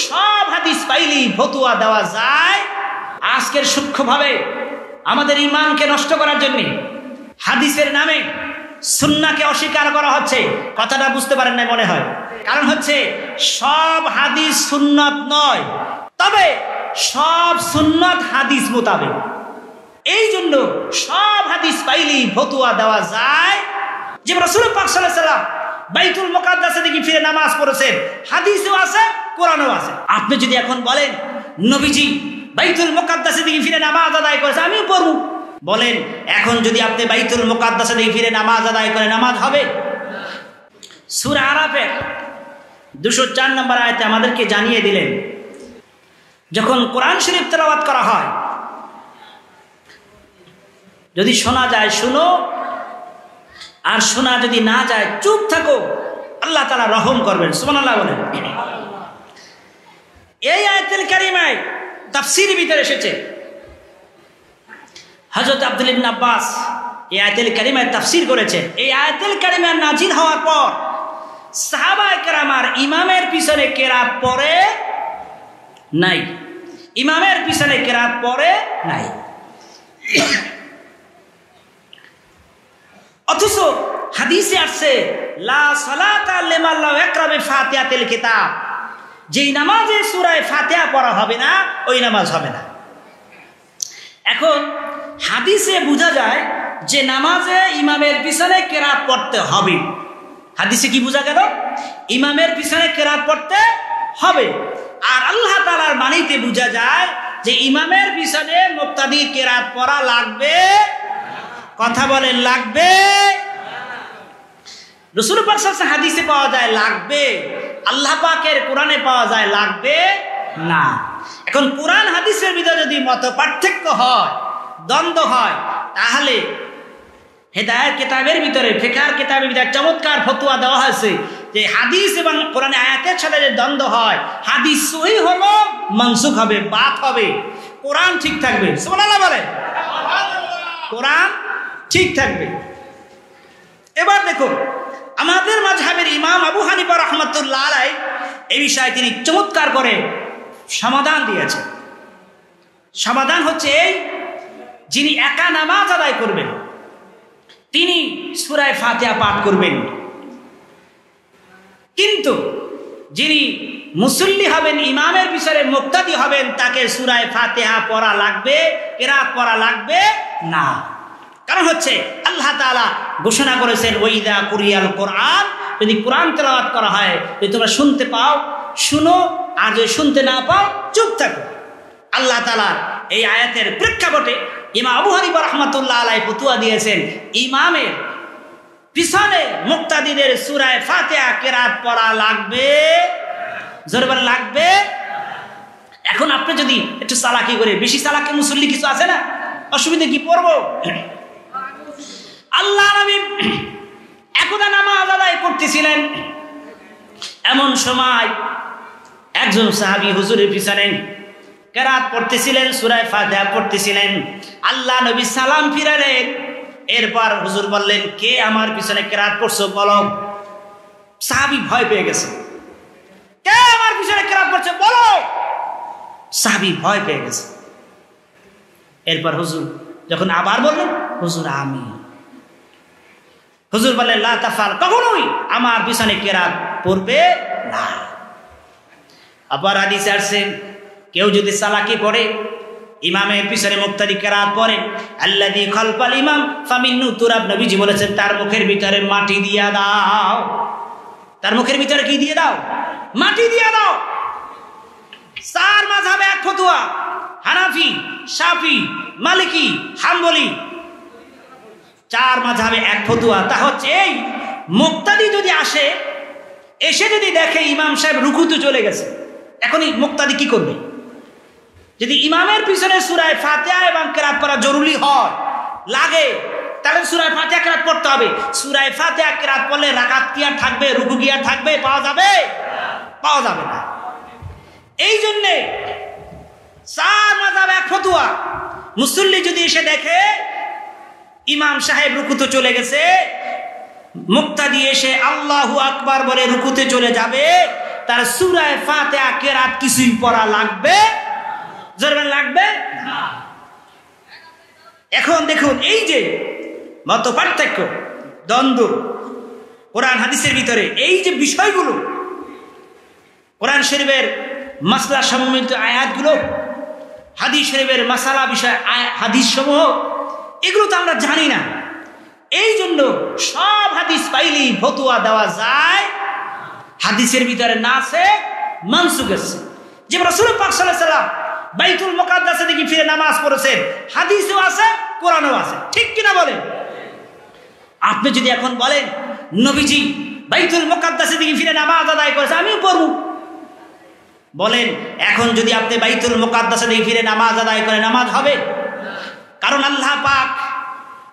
সব হাদিস পাইলেই ফতোয়া দেওয়া যায়। আজকের সূক্ষ্মভাবে আমাদের ঈমানকে নষ্ট করার জন্য হাদিসের নামে সুন্নাহকে অস্বীকার করা হচ্ছে। কথাটা বুঝতে পারেন না মনে হয়। কারণ হচ্ছে সব হাদিস সুন্নাত নয়, তবে সব সুন্নাত হাদিস মোতাবেক। এই জন্য সব হাদিস পাইলেই ফতোয়া দেওয়া যায়। যে রাসূল পাক সাল্লাল্লাহু আলাইহি ওয়াসাল্লাম বাইতুল মুকাদ্দাসে দিকে ফিরে নামাজ পড়েছেন, হাদিসেও আছে, কোরআনেও আছে। আপনি যদি এখন বলেন নবীজি বাইতুল মুকাদ্দাসে দিকে ফিরে নামাজ আদায় করেছে, আমিও পড়ব, বলেন এখন যদি আপনি বাইতুল মুকাদ্দাসে দিকে ফিরে নামাজ আদায় করে নামাজ হবে? সূরা আরাফের 204 নম্বর আয়াতে আমাদেরকে জানিয়ে দিলেন, যখন কোরআন শরীফ তেলাওয়াত করা হয়, যদি শোনা যায় শুনো, আর শোনা যদি না যায় চুপ থাকো, আল্লাহ তাআলা রহম করবেন। সুবহানাল্লাহ বলেন। এই আয়াতুল কারিমায় তাফসীরের ভিতরে এসেছে, হযরত আব্দুল্লাহ ইবনে আব্বাস এই আয়াতুল কারিমায় তাফসীর করেছেন। এই আয়াতুল কারিমা নাজিল হওয়ার পর সাহাবায়ে কেরাম আর ইমামের পিছনে কেরাত পড়ে নাই, ইমামের পিছনে কেরাত পড়ে নাই। অথচ হাদিসে আসছে লা সালাতা লিমান লা ইয়াকরা বিফাতিহাতিল কিতাব, যেই নামাজে সূরা ফাতিহা পড়া হবে না ওই নামাজ হবে না। এখন হাদিসে বোঝা যায় যে নামাজে ইমামের পিছনে কেরাত পড়তে হবে। হাদিসে কি বোঝা গেল? ইমামের পিছনে কেরাত পড়তে হবে। আর আল্লাহ তাআলার বাণীতে বোঝা যায় যে ইমামের পিছনে মুক্তাদির কেরাত পড়া লাগবে। কথা বলেন, লাগবে। রাসূল পাক সাল্লাল্লাহু আলাইহি ওয়াসাল্লাম হাদিসে পাওয়া যায় লাগবে, আল্লাহ পাকের কোরআনে পাওয়া যায় লাগবে না। এখন কোরআন হাদিসের ভিতরে যদি মত পার্থক্য হয়, দ্বন্দ্ব হয়, তাহলে হেদায়েত কিতাবের ভিতরে, ফিকহের কিতাবের ভিতরে চমৎকার ফতোয়া দেওয়া হয়েছে যে হাদিস এবং কোরআন আয়াতের সাথে যে দ্বন্দ্ব হয়, হাদিস সহিহ হলো মানসুখ হবে, বাত হবে, কোরআন ঠিক থাকবে। সুবহানাল্লাহ বলেন। কোরআন ঠিক থাকবে। এবার দেখুন, আমাদের মাযহাবের ইমাম আবু হানিফা রাহমাতুল্লাহ আলাইহি এই বিষয়ে তিনি চমৎকার করে সমাধান দিয়েছেন। সমাধান হচ্ছে এই, যিনি একা নামাজ আদায় করবেন তিনি সূরা ফাতিহা পাঠ করবেন, কিন্তু যিনি মুসল্লি হবেন, ইমামের পিছনে মুক্তাদি হবেন, তাকে সূরা ফাতিহা পড়া লাগবে, কিরাত পড়া লাগবে না। কারণ হচ্ছে আল্লাহ তাআলা ঘোষণা করেছেন ওয়াইদা কুরিয়াল কোরআন, যদি কোরআন তেলাওয়াত করা হয়, যদি তোমরা শুনতে পাও শুনো, আর যদি শুনতে না পাও চুপ থাকো। আল্লাহ তাআলা এই আয়াতের প্রেক্ষাপটে ইমাম আবু হানিফা রাহমাতুল্লাহ আলাইহি ফতোয়া দিয়েছেন ইমামের পিছনে মুক্তাদিদের সূরা ফাতিহা কিরাত পড়া লাগবে, জোরে বলেন লাগবে। এখন আপনি যদি একটু চালাকি করে, বেশি চালাকি মুসল্লি কিছু আছে না, অসুবিধা কি পড়বো? আল্লাহ নবী একদা নামাজ আদায় করতেছিলেন, এমন সময় একজন সাহাবী হুজুরের পিছনে কিরাত পড়তেছিলেন, সূরা ফাতিহা পড়তেছিলেন। আল্লাহ নবী সালাম ফিরালেন, এরপর হুজুর বললেন কে আমার পিছনে কিরাত পড়ছো বলো। সাহাবী ভয় পেয়ে গেছে, কে আমার পিছনে কিরাত পড়ছে বলো। সাহাবী ভয় পেয়ে গেছে। এরপর হুজুর যখন আবার বললেন, হুজুর আমি। হুজুর বললেন লা তাফাল, কখনোই আমার পিছনে কিরাত পড়বে না। আবার হাদিসে আসছে কেউ যদি চালাকি পড়ে, ইমামের পিছনে মুক্তাদি কিরাত পড়ে, আল্লাযী খালফাল ইমাম ফামিন্নু তুরাব, নবীজি বলেছেন তার মুখের ভিতরে মাটি দিয়া দাও। তার মুখের ভিতরে কি দিয়ে দাও? মাটি দিয়ে দাও। চার মাযহাবে এক ফতোয়া, হানাফি, শাফি, মালিকি, হাম্বলি, চার মাযহাবে এক ফতোয়া। তা হচ্ছে এই, মুক্তাদি যদি আসে, এসে যদি দেখে ইমাম সাহেব রুকুতে চলে গেছে, এখনই মুক্তাদি কি করবে? যদি ইমামের পিছনে সূরা ফাতিহা এবং কিরাত পড়া জরুরি হয়, লাগে, তাহলে সূরা ফাতিহা কিরাত পড়তে হবে। সূরা ফাতিহা কিরাত পড়লে রাকাত কি আর থাকবে, রুকু কি আর থাকবে? পাওয়া যাবে? পাওয়া যাবে না। এই জন্যে চার মাযহাব এক ফতোয়া। মুসল্লি যদি এসে দেখে ইমাম সাহেব রুকুতে চলে গেছে, মুক্তাদি এসে আল্লাহু আকবার বলে রুকুতে চলে যাবে, তার সূরা ফাতিহা কিরাত কিছুই পড়া লাগবে, জোরে লাগবে না। এখন দেখুন এই যে মত পার্থক্য, দ্বন্দ্ব কোরআন হাদিসের ভিতরে, এই যে বিষয়গুলো, কোরআন শরীফের মাসলা সম্মিলিত আয়াতগুলো, হাদিস শরীফের মাসালা বিষয় হাদিস সমূহ, এগুলো তো আমরা জানি না। এই জন্য সব হাদিস পাইলেই ফতোয়া দেওয়া যায়, হাদিসের ভিতরে না আছে, মানসুখ আছে। যে রাসূল পাক সাল্লাল্লাহু আলাইহি ওয়াসাল্লাম বাইতুল মুকাদ্দাসে দিকে ফিরে নামাজ পড়েছেন, হাদিসেও আছে, কোরআনেও আছে, ঠিক কিনা বলেন? আপনি যদি এখন বলেন নবীজি বাইতুল মুকাদ্দাসে দিকে ফিরে নামাজ আদায় করেছে, আমিও পড়ব, বলেন এখন যদি আপনি বাইতুল মুকাদ্দাসে দিকে ফিরে নামাজ আদায় করে নামাজ হবে? কারণ আল্লাহ পাক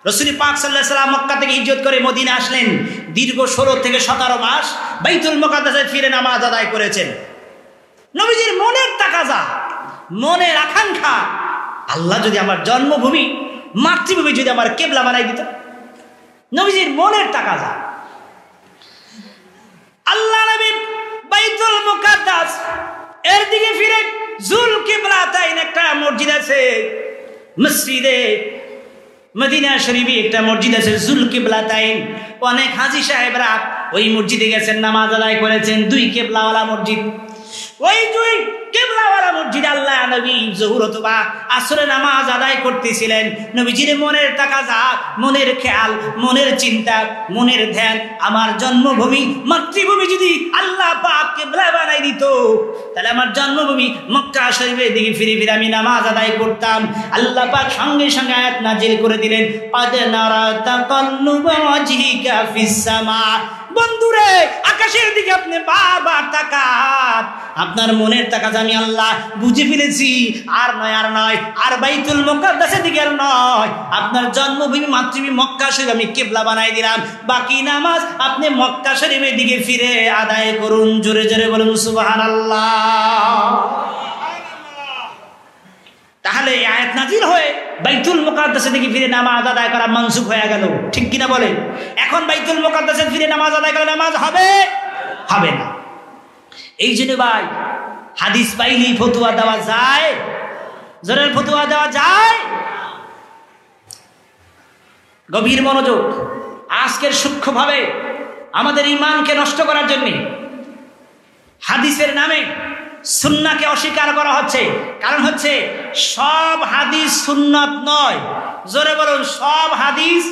রাসূল পাক সাল্লাল্লাহু আলাইহি ওয়াসাল্লাম মক্কা থেকে হিজরত করে মদিনা আসলেন, দীর্ঘ 16 থেকে 17 মাস বাইতুল মুকাদ্দাসে ফিরে নামাজ আদায় করেছেন। নবীজির মনের তাকাজা, মনের আকাঙ্ক্ষা, আল্লাহ যদি আমার জন্মভূমি মাতৃভূমি যদি আমার কিবলা বানাই দিত, নবীজির মনের তাকাজা। আল্লাহ নবী বাইতুল মুকাদ্দাস এর দিকে ফিরে জুল কিবলাতাইন একটা মসজিদ আছে, মসজিদে মদিনা শরীফে একটা মসজিদ আছে জুল কিবলাতাইন। অনেক হাজী সাহেবরা ওই মসজিদে গেছেন, নামাজ আদায় করেছেন, 2 কিবলাওয়ালা মসজিদ। ওই 2 কিবলাওয়ালা মসজিদ আল্লাহ নবী জোহর অথবা আসরে নামাজ আদায় করতেছিলেন। নবীজির মনের তাকাজা, মনের খেয়াল, মনের চিন্তা, মনের ধ্যান, আমার জন্মভূমি মাতৃভূমি যদি আল্লাহ পাক কিবলা বানাই দিত, তাহলে আমার জন্মভূমি মক্কা শরীফের দিকে ফিরে ফিরে আমি নামাজ আদায় করতাম। আল্লাহ পাক সঙ্গে সঙ্গে আয়াত নাজিল করে দিলেন, ক্বাদ নারা তাকাল্লুবা ওয়াজহিকা ফিস সামা। বন্ধুরে, আকাশের দিকে আপনি বারবার তাকান, আপনার মনের তাকাজা আমি আল্লাহ বুঝে ফেলেছি। আর নয়, আর নয়, আর বাইতুল মুকাদ্দাসের দিকে আর নয়, আপনার জন্মভূমি মাতৃভূমি মক্কা শরীফ আমি কিবলা বানাই দিলাম। বাকি নামাজ আপনি মক্কা শরীফের দিকে ফিরে আদায় করুন। জোরে জোরে বলুন সুবহানাল্লাহ। তাহলে এই আয়াত নাজিল হয়ে বাইতুল মুকাদ্দাসের দিকে ফিরে নামাজ আদায় করা মানসুখ হয়ে গেল, ঠিক কিনা বলেন? এখন বাইতুল মুকাদ্দাসে ফিরে নামাজ আদায় করে নামাজ হবে? হবে না। এই জন্য ভাই হাদিস পাইলেই ফতোয়া দেওয়া যায়, জোরের ফতোয়া দেওয়া যায়। গভীর মনোযোগ, আজকের সূক্ষ্মভাবে আমাদের ঈমানকে নষ্ট করার জন্য হাদিসের নামে সুন্নাহকে অস্বীকার করা হচ্ছে। কারণ হচ্ছে সব হাদিস সুন্নাত নয়। জোরে বলুন, সব হাদিস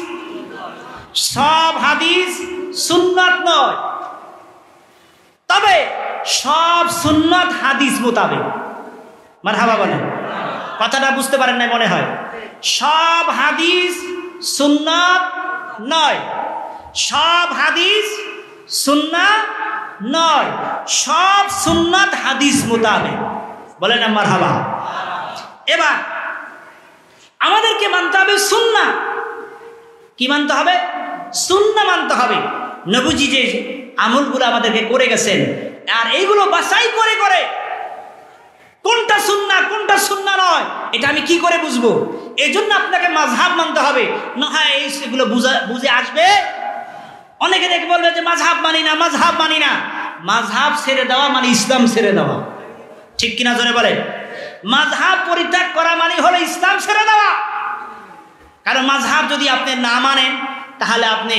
সুন্নাত নয়। তবে সব সুন্নাত হাদিস মোতাবেক। মারহাবা বলেন, কথাটা বুঝতে পারেন না মনে হয়। সব হাদিস সুন্নাত নয়, সব হাদিস সুন্নাত নয়, সব সুন্নাত হাদিস মোতাবেক। বলেন না মারহাবা। এবার আমাদেরকে মানতে হবে সুন্নাহ। কি মানতে হবে? সুন্নাহ মানতে হবে। নবীজি যে আমলগুলো আমাদেরকে করে গেছেন, আর এইগুলো বাছাই করে করে কোনটা সুন্নাহ কোনটা সুন্নাহ নয়, এটা আমি কি করে বুঝবো? এই জন্য আপনাকে মাযহাব মানতে হবে। না হয় এইগুলো বুঝে আসবে। অনেকে দেখে বলবে যে মাযহাব মানি না, মাযহাব মানি না। মাযহাব ছেড়ে দেওয়া মানে ইসলাম ছেড়ে দেওয়া, ঠিক কিনা জোরে বলে? মাযহাব পরিত্যাগ করা মানে হলো ইসলাম ছেড়ে দেওয়া। কারণ মাযহাব যদি আপনি না মানেন, তাহলে আপনি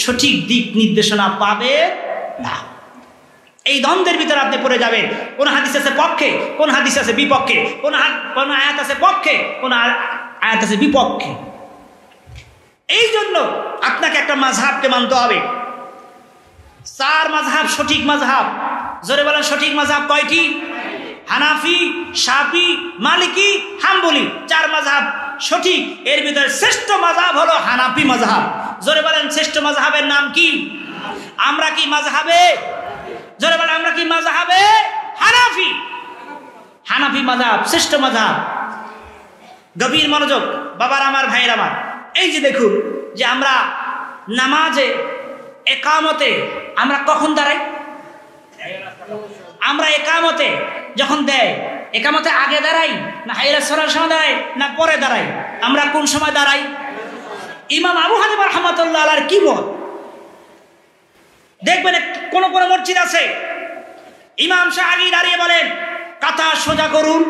সঠিক দিক নির্দেশনা পাবেন না। এই দ্বন্দ্বের ভিতরে আপনি পড়ে যাবেন। কোন হাদিস আছে পক্ষে, কোন হাদিস আছে বিপক্ষে, কোন আয়াত আছে পক্ষে, কোন আয়াত আছে বিপক্ষে। এই জন্য আপনাকে একটা মাযহাবকে মানতে হবে। 4 মাযহাব সঠিক মাযহাব। জোরে বলেন, সঠিক মাযহাব কয়টি? হানাফি, শাফি, মালিকি, হাম্বলি, 4 মাযহাব সঠিক। এর ভিতরে শ্রেষ্ঠ মাযহাব হলো হানাফি মাযহাব। জোরে বলেন, শ্রেষ্ঠ মাযহাবের নাম কি? আমরা কি মাযহাবে? জোরে বলেন, আমরা কি মাযহাবে? হানাফি। হানাফি মাযহাব শ্রেষ্ঠ মাযহাব। গভীর মনোযোগ বাবার আমার, ভাইয়ের আমার। এই যে দেখুন যে আমরা নামাজে একামতে আমরা কখন দাঁড়াই? আমরা একামতে যখন দেয়, একামতে আগে দাঁড়াই না হাইরা সরার সময় দাঁড়াই না পরে দাঁড়াই? আমরা কোন সময় দাঁড়াই? ইমাম আবু হানিফা রাহমাতুল্লাহ আলাইহি কি বল? দেখবেন কোন কোন মসজিদ আছে ইমাম সাহেব দাঁড়িয়ে বলেন কাতা সোজা করুন,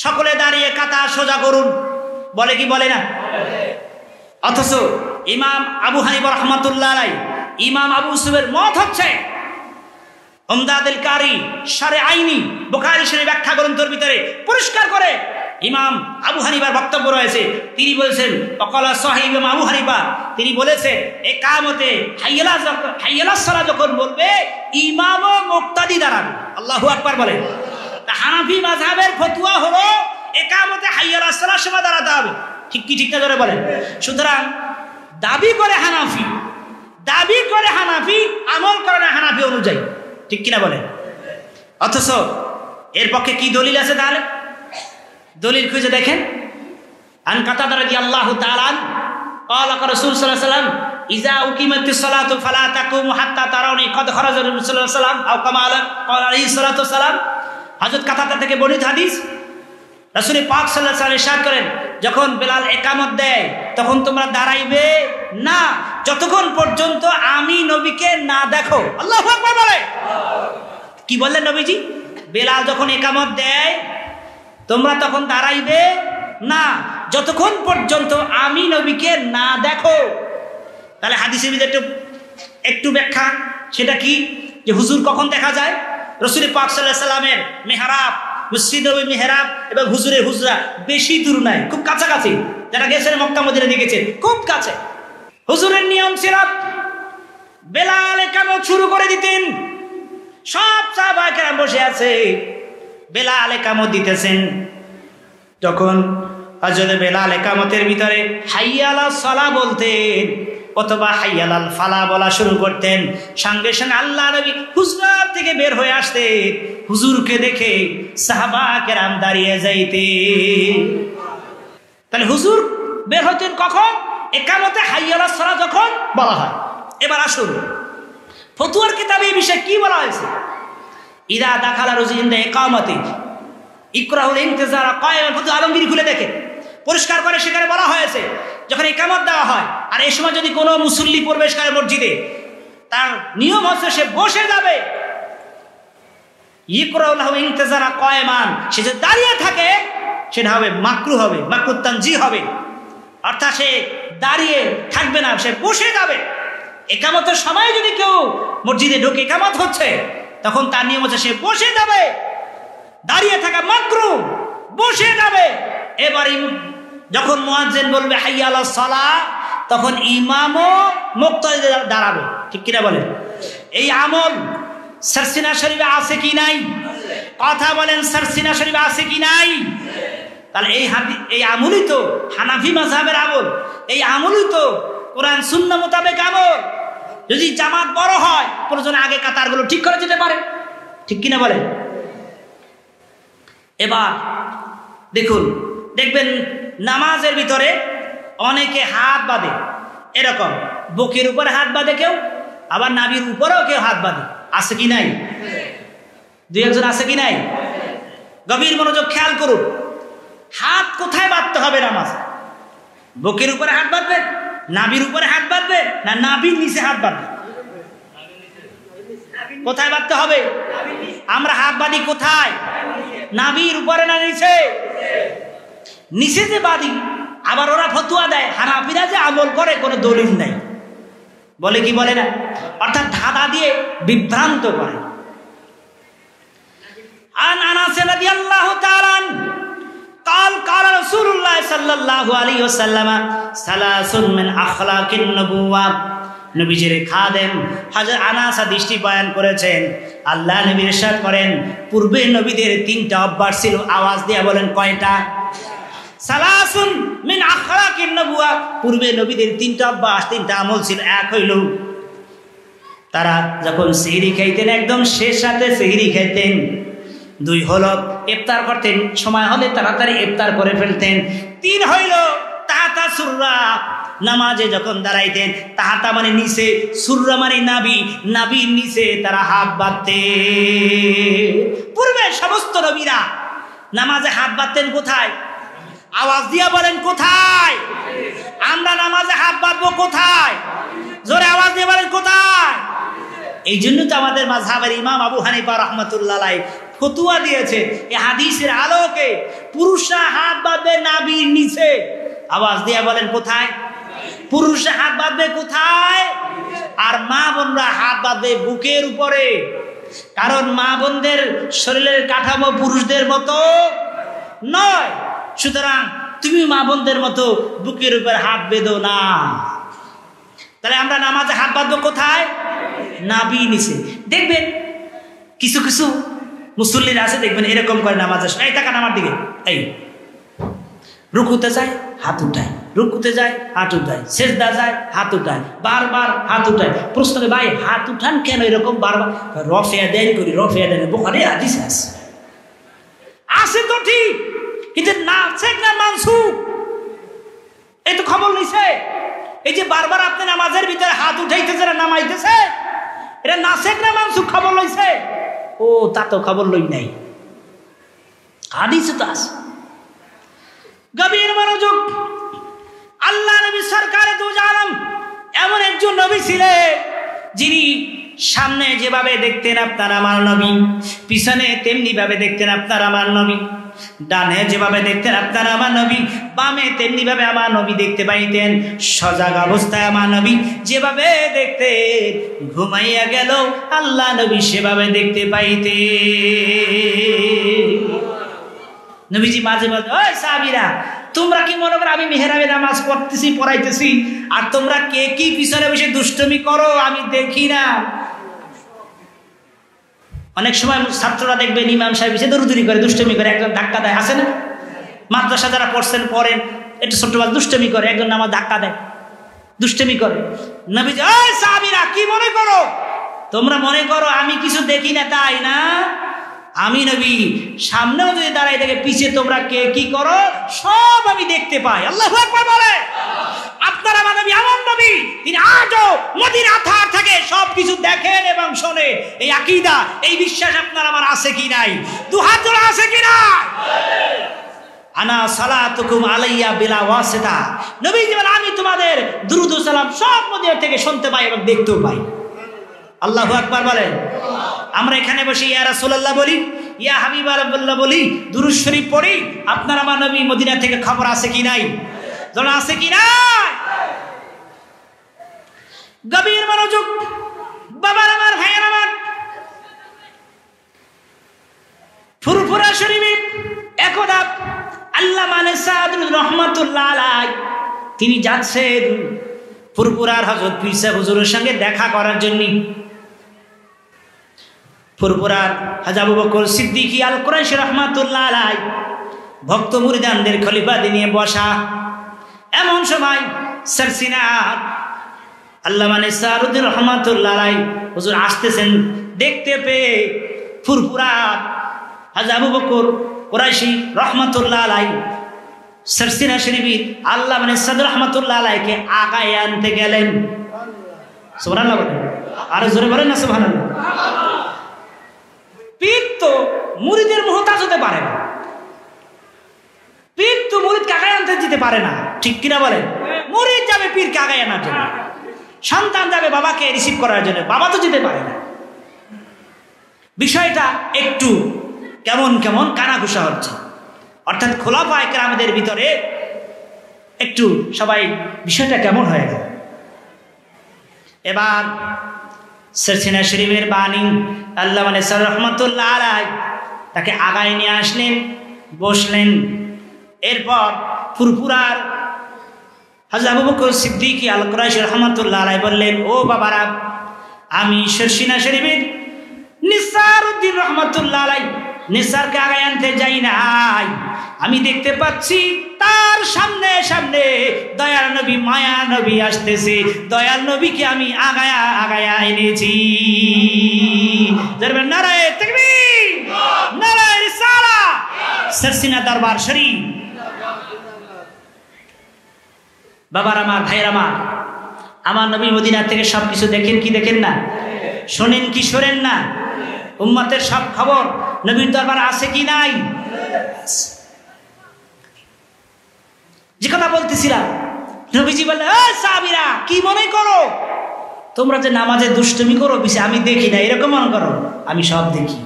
সকলে দাঁড়িয়ে কাতা সোজা করুন, বলে কি বলে না? অথচ ইমাম আবু হানিফা রাহমাতুল্লাহ আলাইহি, ইমাম আবু ইউসুফের মত হচ্ছে উমদাতুল কারি শারে আইনি বুখারী শরীফ ব্যাখ্যা গ্রন্থের ভিতরে পরিষ্কার করে ইমাম আবু হানিফার বক্তব্য রয়েছে। তিনি বলেছেন অকালা সাহিব আবু হানিফা, তিনি বলেছেন ইকামতে হাইয়ালাস সালাহ যখন বলবে ইমাম ও মুক্তাদি দাঁড়াবে। আল্লাহু আকবার বলেন। হানাফি মাযহাবের ফতোয়া হলো ইকামতে হাইয়ালাস সালাহ সময় দাঁড়াতে হবে। ঠিক কি ঠিক না জোরে বলেন। সুতরাং দাবি করে হানাফি আমল করে না হানাফি অনুযায়ী, ঠিক কিনা বলেন? অথচ এর পক্ষে কি দলিল আছে? তাহলে দলিল খুঁজে দেখেন। আন কাতাদা রাদিয়াল্লাহু তাআলা আন ক্বালা রাসূল সাল্লাল্লাহু আলাইহি ওয়াসাল্লাম ইযা উকিমাতিস সালাতু ফালা তাকুমু হাত্তা তারাউনি কদ খারাজা রাসূল সাল্লাল্লাহু আলাইহি ওয়াসাল্লাম আও কামা আলাইহিস সালাতু ওয়াসালাম। হযরত কাতাদা থেকে বর্ণিত হাদিস, রাসূল পাক সাল্লাল্লাহু আলাইহি ওয়াসাল্লাম ইরশাদ করেন যখন বেলাল ইকামত দেয় তখন তোমরা দাঁড়াইবে না যতক্ষণ পর্যন্ত আমি নবীকে না দেখো। আল্লাহু আকবার বলে। কি বললেন নবীজি? বেলাল যখন ইকামত দেয় তোমরা তখন দাঁড়াইবে না যতক্ষণ পর্যন্ত আমি নবীকে না দেখো। তাহলে হাদিসের ভিতরে একটু ব্যাখ্যা, সেটা কি? যে হুজুর কখন দেখা যায়? রাসূল পাক সাল্লাল্লাহু আলাইহি ওয়াসাল্লামের মেহরাব, মসজিদ নববীর মেহরাব এবং হুজুরের হুজরা বেশি দূর নাই, খুব কাছাকাছি। যারা গেছেন মক্কা মদিনা দেখেছেন খুব কাছে। হুজুরের নিয়ম ছিল বেলাল ইকামত শুরু করে দিতেন, সব সাহাবায়ে কেরাম বসে আছে, বেলাল ইকামত দিতেছেন। তখন হযরত বেলাল ইকামতের ভিতরে হাইয়া আলাস সালাহ বলতেন অথবা হাইয়া আলাল ফালাহ বলা শুরু করতেন। সঙ্গে সঙ্গে আল্লাহ নবী হুজরা থেকে বের হয়ে আসতেন, হুজুরকে দেখে সাহাবা কেরাম দাঁড়িয়ে যাইতেন। তাহলে হুজুর বের হতেন কখন? ইকামতে হাইয়া আলাস সালাহ যখন বলা হয়। এবার আসুন ফতোয়ার কিতাবে এই বিষয়ে কি বলা হয়েছে। ইদা দাখালা রুজিন্দা ইকামতি ইকরাহুল ইনতিজার কায়েমান, ফতোয়া আলমগীর খুলে দেখে পরিষ্কার করে সেখানে বলা হয়েছে যখন ইকামত দেওয়া হয় আর এই সময় যদি কোনো মুসল্লি প্রবেশ করে মসজিদে, তার নিয়ম হচ্ছে সে বসে যাবে। ইকরাহুল ইনতিজার কায়েমান, সে যদি দাঁড়িয়ে থাকে সেটা হবে মাকরুহ, হবে মাকরুহ তানজিহ হবে, অর্থাৎ সে দাঁড়িয়ে থাকবে না, সে বসে যাবে। ইকামতের সময় যদি কেউ মসজিদে ঢোকে, ইকামত হচ্ছে, তখন তার নিয়ম হচ্ছে সে বসে যাবে, দাঁড়িয়ে থাকা মাকরুহ, বসে যাবে। এবারে যখন মুয়াজ্জিন বলবে হাইয়া আলাস সালাহ তখন ইমামও মুক্তাদি দাঁড়াবে, ঠিক কিনা বলেন? এই আমল সারসিনা শরীফে আছে কি নাই? কথা বলেন, সারসিনা শরীফে আছে কি নাই? তাহলে এই আমলই তো হানাফি মাযহাবের আমল, এই আমলই তো কোরআন সুন্নাহ মোতাবেক আমল। যদি জামাত বড় হয় প্রয়োজনে আগে কাতারগুলো ঠিক করে যেতে পারে, ঠিক কিনা বলেন? এবার দেখবেন নামাজের ভিতরে অনেকে হাত বাঁধে, এরকম বুকের উপরে হাত বাঁধে কেউ, আবার নাভির উপরেও কেউ হাত বাঁধে। আছে কি নাই? দুই একজন আছে কি নাই? গভীর মনোযোগ খেয়াল করুন। হাত কোথায় বাঁধতে হবে নামাজ? বুকের উপরে হাত বাঁধবে, নাভির উপরে হাত বাঁধবে, না নাভির নিচে হাত বাঁধবে? কোথায় বাঁধতে হবে? আমরা হাত বাঁধি কোথায়? নাভির উপরে না নিচে? নিচে যে বাঁধি। আবার ওরা ফতোয়া দেয় হানাফিরা যে আমল করে কোনো দলিল নাই, বলে কি বলে না, অর্থাৎ ধাঁধা দিয়ে বিভ্রান্ত করে। আন আনাস রাদিয়াল্লাহু তাআলা قال قال رسول الله صلى الله عليه وسلم ثلاث من اخلاق النبوة। নবীজির খাদেম হযরত আনাস দৃষ্টি বয়ান করেছেন, আল্লাহ নবী ইরশাদ করেন পূর্বে নবীদের তিনটা অভ্যাস ছিল। আওয়াজ দিয়ে বলেন কয়টা? সালাসুন মিন আখলাকিন নবুয়া, পূর্বে নবীদের তিনটা অভ্যাস, তিনটা আমল ছিল। এক হইল তারা যখন সেহরি খাইতেন একদম শেষ রাতে সেহরি খাইতেন। দুই হলো ইফতার করতেন, সময় হলে তাড়াতাড়ি ইফতার করে ফেলতেন। তিন হইল তাহাতা সুররা, নামাজে যখন দাঁড়াইতেন তাহাতা মানে নিচে, সুররা মানে নাভি, নাভির নিচে তারা হাত বাঁধতেন। পূর্বে সমস্ত নবীরা নামাজে হাত বাঁধতেন কোথায়? আওয়াজ দিয়া বলেন কোথায়? আমরা নামাজে হাত বাঁধবো কোথায়? জোরে আওয়াজ দিয়ে বলেন কোথায়? এই জন্য তো আমাদের মাযহাবের ইমাম আবু হানিফা রাহমাতুল্লাহ আলাইহি ফতোয়া দিয়েছে এই হাদিসের আলোকে পুরুষরা হাত বাঁধবে নাভির নিচে। আওয়াজ দিয়ে বলেন কোথায়? পুরুষরা হাত বাঁধবে কোথায়? আর মা বোনরা হাত বাঁধবে বুকের উপরে। কারণ মা বোনদের শরীরের কাঠামো পুরুষদের মতো নয়, সুতরাং তুমি মা বোনদের মতো বুকের উপর হাত বেঁধো না। তাহলে আমরা নামাজে হাত বাঁধবো কোথায়? নাভি নিচে। দেখবেন কিছু কিছু মুসল্লিরা আছে, দেখবেন এরকম করে নামাজের সময়, এই তাকান আমার দিকে, এই রুকুতে যায় হাত উঠায়, রুকুতে যায় হাত উঠায়, সেজদা যায় হাত উঠায়, বারবার হাত উঠায়। প্রশ্ন করে ভাই হাত উঠান কেন এরকম বারবার? রফে দেন করি, রফে দেন বুখারী হাদিসে আছে তো ঠিক, কিন্তু নাসেখ না মানসুখ এই তো খবর নিছে। এই যে বারবার আপনি নামাজের ভিতরে হাত উঠাইতেছে না নামাইতেছে, এটা নাসেখ না মানসুখ খবর লইছে? ও তা তো খবর লই নাই, হাদিসে তো আছে। গভীর মনোযোগ। আল্লাহ নবী সরকারে দু জাহান এমন একজন নবী ছিলেন যিনি সামনে যেভাবে দেখতেন আপনার আমার নবী, পিছনে তেমনি ভাবে দেখতেন আপনার আমার নবী, ডানে যেভাবে দেখতেন আপনার আমার নবী, বামে তেমনি ভাবে আমার নবী দেখতে পাইতেন। সজাগ অবস্থায় আমার নবী যেভাবে দেখতেন, ঘুমাইয়া গেল আল্লাহ নবী সেভাবে দেখতে পাইতেন। নবীজি মাঝে মাঝে, ওই সাহাবীরা তোমরা কি মনে করো আমি মেহরাবে নামাজ পড়তেছি পড়াইতেছি আর তোমরা কে কি পিছনে বসে দুষ্টুমি করো আমি দেখি না? অনেক সময় ছাত্ররা দেখবেন ইমাম সাহেব এসে দৌড়দৌড়ি করে দুষ্টুমি করে, একজন ধাক্কা দেয়, আছে না? মাদ্রাসা যারা পড়ছেন পড়েন, একটু ছোটবেলা দুষ্টুমি করে, একজন আমার ধাক্কা দেয়, দুষ্টুমি করে। নবীজি, ওই সাহাবীরা কি মনে করো? তোমরা মনে করো আমি কিছু দেখি না তাই না? আমি নবী সামনেও যদি দাঁড়াই থাকে, পিছিয়ে তোমরা কে কি করো সব আমি দেখতে পাই। আল্লাহু আকবার বলে। আপনারা আমার নবী এমন নবী, তিনি আজও মদিনা থার থেকে সবকিছু দেখেন এবং শোনে। এই আকীদা, এই বিশ্বাস আপনার আমার আছে কি নাই? দুহাত জোড়া আছে কি নাই? আনা সালাতুকুম আলাইয়া বিলা ওয়াসিতা। নবী বলেন আমি তোমাদের দুরূদ ও সালাম সব মদিনা থেকে শুনতে পাই এবং দেখতেও পাই। আল্লাহু আকবার বলেন। আমরা এখানে বসে ইয়া রাসূলুল্লাহ বলি, ইয়া হাবিবাল্লাহ বলি, দুরূদ শরীফ পড়ি, আপনার আমার নবী মদিনা থেকে খবর আছে কি নাই? জানা আছে কি নাই? গভীর মনোযোগ। বাবার আমার, ভাইয়ের আমার, ফুরফুরা শরীফে একদা আল্লামা সাদুল রহমাতুল্লাহ আলাইহি তিনি যাচ্ছেন ফুরফুরার হযরত পীর সাহেব হুজুরের সঙ্গে দেখা করার জন্য। ফুরফুরার হযরত আবু বকর সিদ্দিক আল কুরাইশি রাহমাতুল্লাহ আলাইহি ভক্ত মুরিদানদের খলিফা নিয়ে বসা। এমন সময় সারসিনার আল্লামা নেসারউদ্দিন রহমাতুল্লাহ আলাইহি হুজুর আসতেছেন, দেখতে পেয়ে ফুরফুরার হযরত আবু বকর কুরাইশি রহমাতুল্লাহ আলাইহি সারসিনা শরীফের আল্লামা নেসারউদ্দিন রহমাতুল্লাহ আলাইহিকে আগায় আনতে গেলেন। সুবহানাল্লাহ বলেন, আর জোরে বলেন না সুবহানাল্লাহ। পীর তো মুরিদের মুহতাজ হতে পারে না, পীর তো মুরিদকে আগায় আনতে যেতে পারে না, ঠিক কিনা বলেন? মুরিদ যাবে পীরকে আগায় আনার জন্য, সন্তান যাবে বাবাকে রিসিভ করার জন্য, বাবা তো যেতে পারে না। বিষয়টা একটু কেমন কেমন কানাঘুষা হচ্ছে, অর্থাৎ খোলাফায়ে কেরামদের ভিতরে একটু সবাই বিষয়টা কেমন হয়ে গেল। এবার সারসিনা শরীফের বাণী আল্লামা নেসারউদ্দিন রহমাতুল্লাহ আলাইহি তাকে আগায় নিয়ে আসলেন, বসলেন। এরপর ফুরফুরার হযরত আবু বকর সিদ্দিক আল কুরাইশি রাহমাতুল্লাহ আলাইহি বললেন, ও বাবারা, আমি সারসিনা শরীফের নিসারউদ্দিন রহমাতুল্লাহ আলাইহি নিসারকে আগায় আনতে যাই নাই, আমি দেখতে পাচ্ছি তার সামনে সামনে দয়াল নবী মায়া নবী আসতেছে, দয়াল নবীকে আমি আগায়া আগায়া এনেছি। নারায়ে তাকবীর, নারায়ে রিসালাত। সারসিনা দরবার শরীফ। বাবার আমার, ভাইয়ের আমার, আমার নবী মদিনা থেকে সবকিছু দেখেন কি দেখেন না? শোনেন কি শোনেন না? উম্মতের সব খবর নবীর দরবার আছে কি নাই? যে কথা বলতেছিলাম, নবীজি বললেন, ও সাহাবীরা কি মনে করো? তোমরা যে নামাজে দুষ্টুমি করো বেশি আমি দেখি না, এরকম মনে করো, আমি সব দেখি।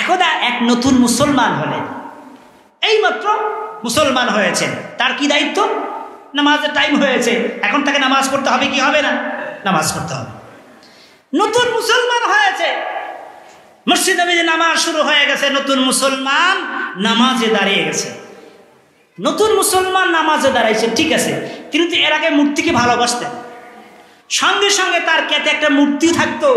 একদা এক নতুন মুসলমান হলেন, এইমাত্র মুসলমান হয়েছেন, তার কি দায়িত্ব? নামাজের টাইম হয়েছে, এখন তাকে নামাজ পড়তে হবে কি হবে না? নামাজ পড়তে হবে। নতুন মুসলমান হয়েছে, মসজিদে নামাজ শুরু হয়ে গেছে, নতুন মুসলমান নামাজে দাঁড়িয়ে গেছে। নতুন মুসলমান নামাজে দাঁড়াইছে, ঠিক আছে, কিন্তু এর আগে মূর্তিকে ভালোবাসতেন, সঙ্গে সঙ্গে তার কেটে একটা মূর্তি থাকতো,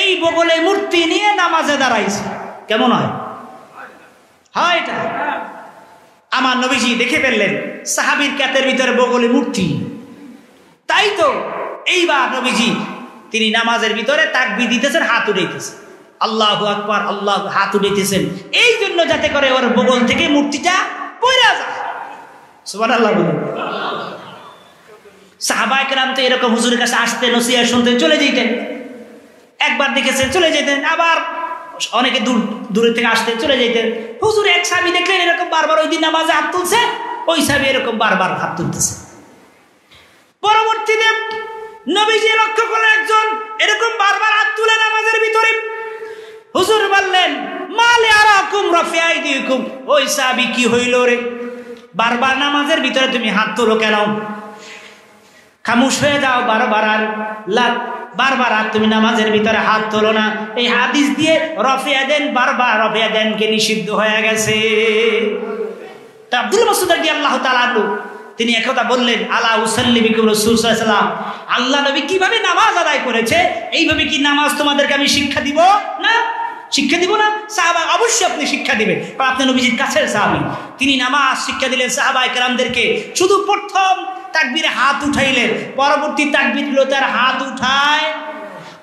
এই বগলে মূর্তি নিয়ে নামাজে দাঁড়াইছে। কেমন হয়? হয় এটা? আমার নবীজি দেখে ফেললেন সাহাবীর কেতের ভিতরে বগলে মূর্তি, তাই তো এইবার নবীজি তিনি নামাজের ভিতরে তাকবীর দিতেছেন, হাত উঠাইতেছেন, আল্লাহু আকবার, আল্লাহ, হাত উঠাইতেছেন এই জন্য যাতে করে ওর বগল থেকে মূর্তিটা পয়রা যায়। সুবহানাল্লাহ বলেন। সাহাবায়ে কেরাম তো এরকম হুজুরের কাছে আসতেন, নসিহত শুনতেন, চলে যেতেন, একবার দেখেছেন চলে যেতেন, আবার অনেকে দূরে থেকে আসতেন, চলে যেতেন। হুজুর এক সাহাবী দেখলেন এরকম বারবার ওই দিন নামাজে হাত তুলছে, ওই সাহাবী এরকম বারবার হাত তুলতেছে। পরবর্তীতে নবীজি লক্ষ্য করলেন একজন এরকম বারবার হাত তুলে নামাজের ভিতরে। হুজুর বললেন, মালে আরাকুম রাফিআইদিকুম, ওই সাহাবী কি হইল রে, বারবার নামাজের ভিতরে তুমি হাত তোলো কেন? খামোশ হয়ে যাও, বারবার আর তুমি নামাজের ভিতরে হাত তোলো না। এই হাদিস দিয়ে রফিয়া দেন, বারবার রফিয়া দেনকে নিষিদ্ধ হয়ে গেছে। তা আব্দুল মাসউদ রাদিয়াল্লাহু তাআলা আনহু তিনি একথা বললেন, আলা উসাল্লি বিকুম রাসূল সাল্লাল্লাহু আলাইহি ওয়াসাল্লাম, আল্লাহ নবী কিভাবে নামাজ আদায় করেছে এইভাবে কি নামাজ তোমাদেরকে আমি শিক্ষা দিব না? শিক্ষা দিব না? সাহাবা অবশ্যই আপনি শিক্ষা দিবেন, কারণ আপনি নবীজির কাছের সাহাবী। তিনি নামাজ শিক্ষা দিলেন সাহাবায়ে কেরামদেরকে। শুধু প্রথম তাকবীরে হাত উঠাইলেন, পরবর্তী তাকবীরগুলো তার হাত উঠায়,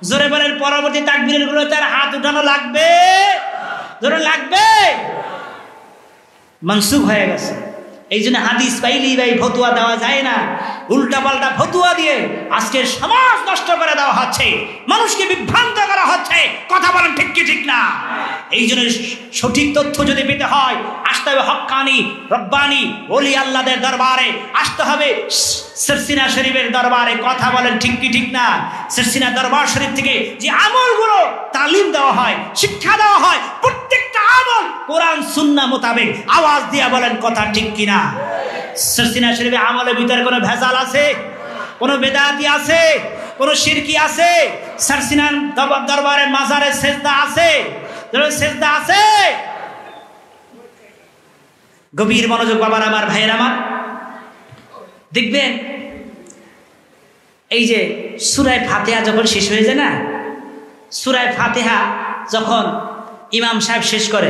জোরে বলেন, পরবর্তী তাকবীরগুলো তার হাত উঠানো লাগবে, জোরে লাগবে, মানসুখ হয়ে গেছে। এই জন্য হাদিস পাইলেই ভাই ফতুয়া দেওয়া যায় না, উল্টা পাল্টা ফতুয়া দিয়ে আজকের সমাজ নষ্ট করে দেওয়া হচ্ছে, মানুষকে বিভ্রান্ত করা হচ্ছে। কথা বলেন ঠিক কি ঠিক না? এই জন্য সঠিক তথ্য যদি পেতে হয় আসতে হবে হক্কানি রব্বানি ওলি আল্লাহদের দরবারে, আসতে হবে সিরসিনা শরীফের দরবারে। কথা বলেন ঠিক কি ঠিক না? সিরসিনা দরবার শরীফ থেকে যে আমলগুলো তালিম দেওয়া হয়, শিক্ষা দেওয়া হয়, প্রত্যেকটা আমল কোরআন সুন্নাহ মোতাবেক। আওয়াজ দিয়ে বলেন কথা ঠিক কিনা? সিরসিনা শরীফে আমলের ভিতরে কোনো ভেজাল আছে? কোনো বেদাতি আছে? কোনো শিরকি আছে? সিরসিনা দরবারে মাজারে সেজদা আছে? সেজদা আছে? গভীর মনোযোগ বাবার আমার, ভাইয়ের আমার, দেখবেন এই যে সূরা ফাতিহা যখন শেষ হয়ে যায় না, সূরা ফাতিহা যখন ইমাম সাহেব শেষ করে,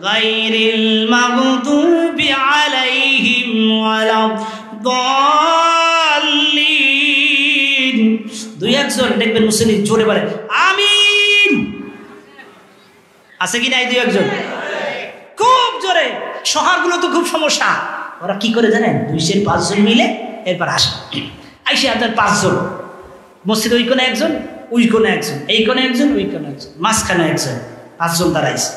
গায়রিল মাগদুবি আলাইহিম ওয়ালাদ-দাল্লিন, দুই একজন দেখবেন মুসলিম জোরে বলে আমিন। আছে কি নাই? দুই একজন খুব জোরে। শহরগুলো তো খুব সমস্যা, ওরা কি করে জানেন? 205 জন মিলে এরপর আসে, আইসে আপনার 5 জন, মসজিদ ওই কোণে একজন, ওই কোণে একজন, এই কোণে একজন, ওই কোণে একজন, মাঝখানে একজন, 5 জন দাঁড়াইছে।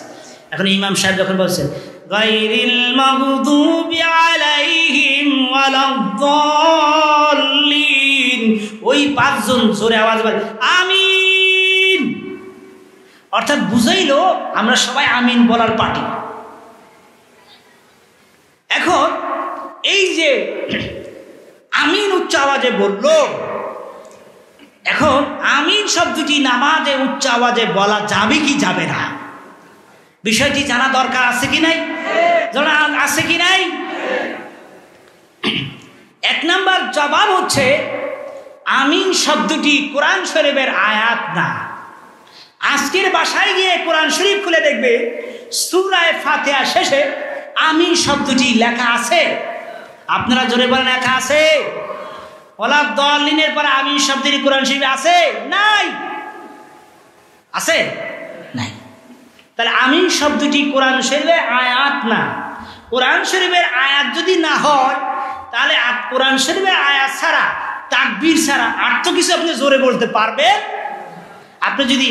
এখন ইমাম সাহেব যখন বলছেন গায়রিল মাগদুবি আলাইহিম ওয়ালাদ-দাল্লিন, ওই 5 জন জোরে আওয়াজ বলে আমিন, অর্থাৎ বুঝাইলো আমরা সবাই আমিন বলার পার্টি। এখন এই যে আমিন উচ্চ আওয়াজে বলল, এখন আমিন শব্দটি নামাজে উচ্চ আওয়াজে বলা যাবে কি যাবে না, বিষয়টি জানা দরকার আছে কি নাই? জানা আছে কি নাই? এক নাম্বার জবাব হচ্ছে আমিন শব্দটি কোরআন শরীফের আয়াত না। আজকের বাসায় গিয়ে কোরআন শরীফ খুলে দেখবে সূরা ফাতিহা শেষে আমিন শব্দটি লেখা আছে। আপনারা জোরে বলেন, লেখা আছে? ওয়ালাদ-দাল্লিনের পরে আমিন শব্দটি কোরআন শরীফে আছে? নাই। আছে? নাই। তাহলে আমিন শব্দটি কোরআন শরীফের আয়াত না। কোরআন শরীফের আয়াত যদি না হয় তাহলে কোরআন শরীফের আয়াত ছাড়া, তাকবীর ছাড়া আর তো কিছু আপনি জোরে বলতে পারবেন? আপনি যদি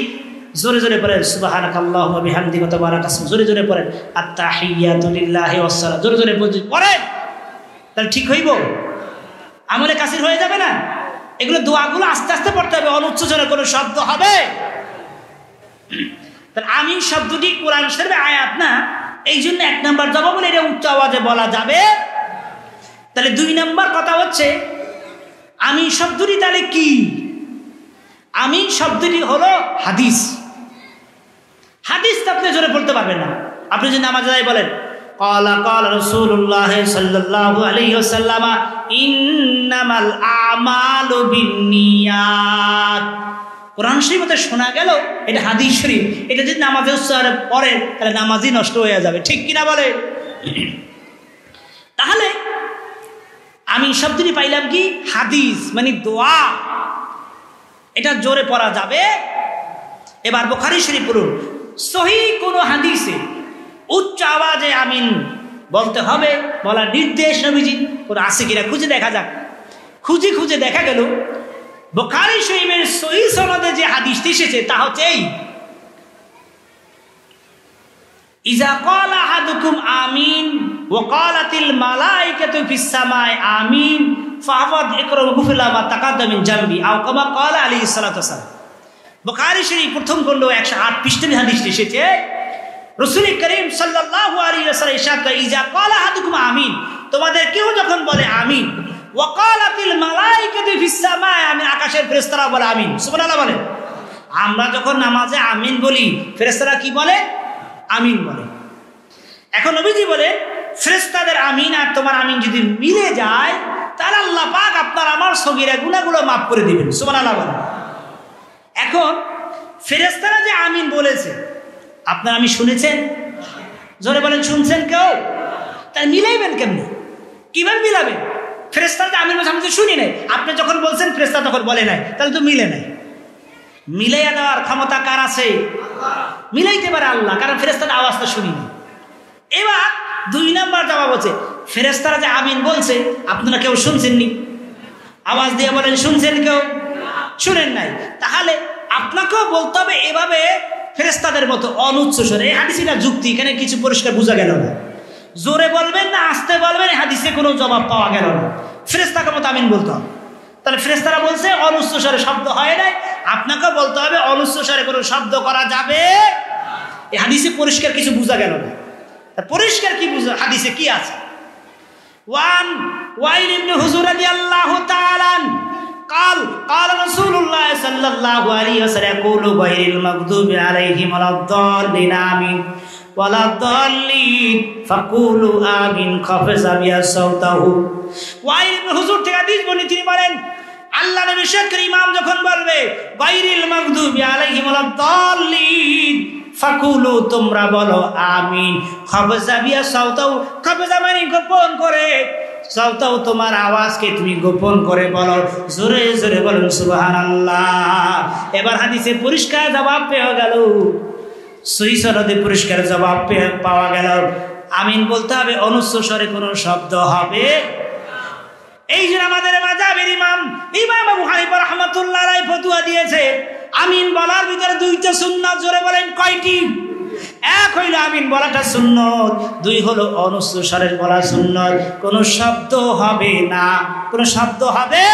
জোরে জোরে পড়েন সুবহানাকাল্লাহু ওয়া বিহামদিহি ওয়া তাবারাকা ইসমুহু, জোরে জোরে পড়েন আত-তাহিয়াতু লিল্লাহি ওয়াস সালাত, জোরে জোরে পড়েন, তাহলে ঠিক হইব? আমলে কাসির হয়ে যাবে না? এগুলো দোয়াগুলো আস্তে আস্তে পড়তে হবে, অনুচ্চারণে কোনো শব্দ হবে। তাহলে আমিন শব্দটি কোরআন শরীফের আয়াত না, এই জন্য 1 নম্বর জবাব হলো এটা উচ্চ আওয়াজে বলা যাবে। তাহলে 2 নম্বর কথা হচ্ছে আমিন শব্দটি তাহলে কি? আমিন শব্দটি হলো হাদিস। হাদিস তো আপনি জোরে পড়তে পারবেন না। আপনি যদি নামাজে যাই বলেন ক্বালা ক্বালা রাসূলুল্লাহ সাল্লাল্লাহু আলাইহি ওয়াসাল্লাম ইন্নামাল আমালু বিন্নিয়াত, কোরআন শরীফে শোনা গেল এটা হাদিস শরীফ, এটা যদি নামাজে উচ্চারণ পড়ে তাহলে নামাজই নষ্ট হয়ে যাবে, ঠিক কিনা বলে? তাহলে আমি শব্দটি পাইলাম কি? হাদিস মানে দোয়া, এটা জোরে পড়া যাবে। এবার বুখারী শরীফ পড়ুন, সহিহ কোন হাদিসে উচ্চ আওয়াজে আমিন বলতে হবে বলার নির্দেশ নবীজি কোন আছে কিনা খুঁজে দেখা যাক। খুঁজে খুঁজে দেখা গেল বুখারী শরীফের সহিহ সনদে যে হাদিসটি এসেছে তা হচ্ছে এই, ইজা ক্বালা আহাদুকুম আমিন ওয়া ক্বালাতিল মালায়েকাতু ফিস সামাই আমিন ফাওয়াদ ইকরামু গুফিলা মা তাকাদ্দাম মিন জামবি আও কামা ক্বালা আলাইহিস সালাতু ওয়াসালাম। বুখারী শরীফ প্রথম খণ্ড 108 পৃষ্ঠায় হাদিসটি এসেছে। রাসূল করিম সাল্লাল্লাহু আলাইহি ওয়াসাল্লাম ইরশাদ করেন, ইজা ক্বালা আহাদুকুম আমিন, তোমাদের কেউ যখন বলে আমিন, ওয়া ক্বালাতিল মালায়েকাতু ফিস সামাই, আমি আকাশের ফেরেশতারা বলে আমিন, সুবহানাল্লাহ বলে। আমরা যখন নামাজে আমিন বলি ফেরেশতারা কি বলে? আমিন বলে। এখন নবীজি বলে ফেরেশতাদের আমিন আর তোমার আমিন যদি মিলে যায় তাহলে আল্লাহ পাক আপনার আমার সগীরা গুনাহগুলো মাফ করে দিবেন, সুবহানাল্লাহ বলে। এখন ফেরেশতারা যে আমিন বলেছে আপনারা আমি শুনেছেন? জোরে বলেন, শুনছেন কেউ? তাই মিলাইবেন কেমনে? কিভাবে মিলাবেন? ফেরেশতারা যে আমিন বলছে আমি তো শুনি নাই, আপনি যখন বলছেন ফেরেশতা তখন বলে নাই, তাহলে তো মিলে নাই। মিলাইয়া দেওয়ার ক্ষমতা কার আছে? মিলাইতে পারে আল্লাহ, কারণ ফেরেশতার আওয়াজটা শুনি না। এবার 2 নম্বর জবাব হচ্ছে ফেরেশতারা যে আমিন বলছে আপনারা কেউ শুনছেননি? আওয়াজ দিয়ে বলেন শুনছেন কেউ? শুনেন নাই। তাহলে আপনাকেও বলতে হবে এভাবে ফেরেশতাদের মতো অনুচ্চ স্বরে। এই হাদিসটা যুক্তি, এখানে কিছু পরিষ্কার বোঝা গেল না। জোরে বলবেন না আস্তে বলবেন, হাদিসে কোনো জবাব পাওয়া গেল না। ফেরেশতাকে মতো আমিন বলতে হবে। তাহলে ফেরেশতারা বলছে অনুচ্চ স্বরে শব্দ হয় নাই, আপনাকেও বলতে হবে অনুচ্চ স্বরে কোনো শব্দ করা যাবে। এই হাদিসে পরিষ্কার কিছু বোঝা গেল না। পরিষ্কার কি বুঝা হাদিসে কি আছে? ওয়াইল ইবনে হুজুর রাদিয়াল্লাহু তাআলা قال قال رسول الله صلى الله عليه وسلم يقول غير المغضوب عليهم ولا الضالين آمين ولا الضالين فقولوا آمين خفض بها صوته। ওয়াইল ইবনে হুজুর থেকে হাদিস বর্ণিত, তিনি বলেন আল্লাহ নবী শেখের ইমাম যখন বলবে গায়রিল মাগদুবি আলাইহিম ওয়ালাদ দাল্লিন ফাকুলু, তোমরা বলো আমিন খাফযা বিয়া সাউতাও, খাফযা মানে গোপন করে, সাউতাও তোমার আওয়াজকে তুমি গোপন করে বলো, জোরে জোরে বলো সুবহানাল্লাহ। এবার হাদিসে পরিষ্কার জবাব পেয়ে গেল, সহিহ সনদে পরিষ্কার জবাব পাওয়া গেল। আমিন বলতে হবে, অনুচ্চ স্বরে কোনো শব্দ হবে। এই যে আমাদের মাযহাবের ইমাম আবু হানিফা রাহমাতুল্লাহ আলাইহি ফতোয়া দিয়েছে আমিন বলার ভিতরে 2টা সুন্নাত। জোরে বলেন কয়টি? 1 হইল আমিন বলাটা সুন্নত, 2 হলো অনুচ্চ স্বরে বলা সুন্নত। কোনো শব্দ হবে না, কোনো শব্দ হবে।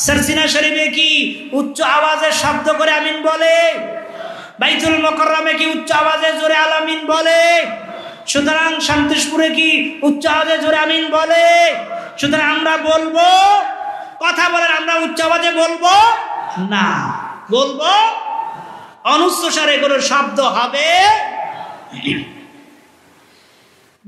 সারসিনা শরীফে কি উচ্চ আওয়াজে শব্দ করে আমিন বলে? বাইতুল মুকাররমে কি উচ্চ আওয়াজে জোরে আমিন বলে? সুতরাং শান্তিপুরে কি উচ্চ আওয়াজে জোরে আমিন বলে? সুতরাং আমরা বলবো, কথা বলেন, আমরা উচ্চ আওয়াজে বলবো না, বলবো অনুচ্চ স্বরে কোনো শব্দ হবে।